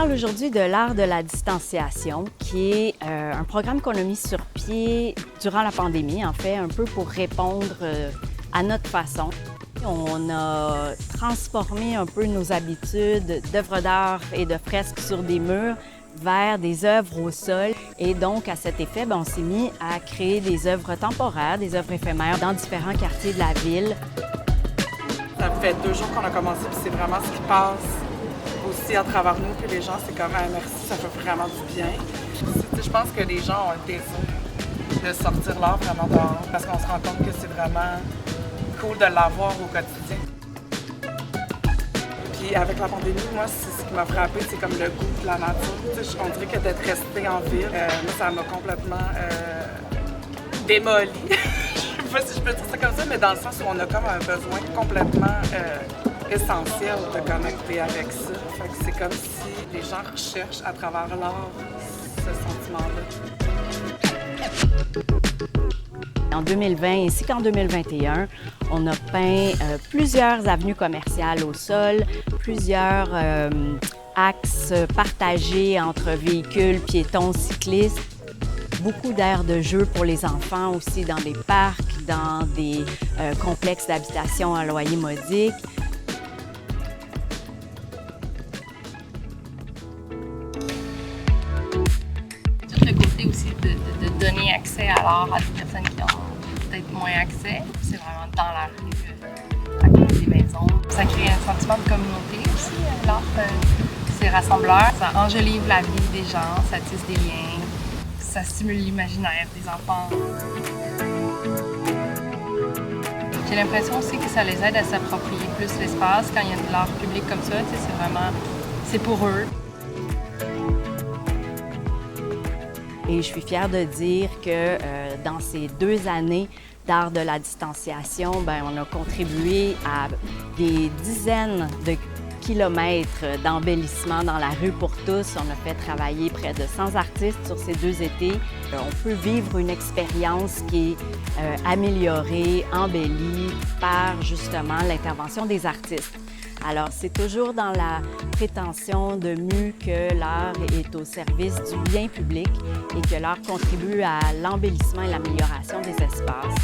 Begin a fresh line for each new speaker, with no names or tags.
parle aujourd'hui de l'art de la distanciation, qui est un programme qu'on a mis sur pied durant la pandémie, en fait, un peu pour répondre à notre façon. On a transformé un peu nos habitudes d'œuvres d'art et de fresques sur des murs vers des œuvres au sol. Et donc, à cet effet, on s'est mis à créer des œuvres temporaires, des œuvres éphémères dans différents quartiers de la ville.
Ça fait 2 jours qu'on a commencé, puis c'est vraiment ce qui passe aussi à travers nous, puis les gens, c'est comme « merci, ça fait vraiment du bien ». Je pense que les gens ont un désir de sortir l'art vraiment dehors, parce qu'on se rend compte que c'est vraiment cool de l'avoir au quotidien. Puis avec la pandémie, moi, c'est ce qui m'a frappé, c'est comme le goût de la nature. On dirait que d'être resté en ville, moi, ça m'a complètement démoli. Je sais pas si je peux dire ça comme ça, mais dans le sens où on a comme un besoin complètement essentiel de connecter avec ça. Fait que c'est comme si les gens recherchent à travers l'art ce sentiment-là.
En 2020 ainsi qu'en 2021, on a peint plusieurs avenues commerciales au sol, plusieurs axes partagés entre véhicules, piétons, cyclistes. Beaucoup d'aires de jeu pour les enfants aussi dans des parcs, dans des complexes d'habitation à loyer modique.
Tout le côté aussi de donner accès à l'art à des personnes qui ont peut-être moins accès. C'est vraiment dans la rue, à côté des maisons. Ça crée un sentiment de communauté aussi, l'art. C'est rassembleur, ça enjolive la vie des gens, ça tisse des liens. Ça stimule l'imaginaire des enfants. J'ai l'impression aussi que ça les aide à s'approprier plus l'espace. Quand il y a de l'art public comme ça, c'est pour eux.
Et je suis fière de dire que dans ces 2 années d'art de la distanciation, on a contribué à des dizaines de kilomètres d'embellissement dans la rue pour tous. On a fait travailler près de 100 artistes sur ces 2 étés. On peut vivre une expérience qui est améliorée, embellie par justement l'intervention des artistes. Alors, c'est toujours dans la prétention de mieux que l'art est au service du bien public et que l'art contribue à l'embellissement et l'amélioration des espaces.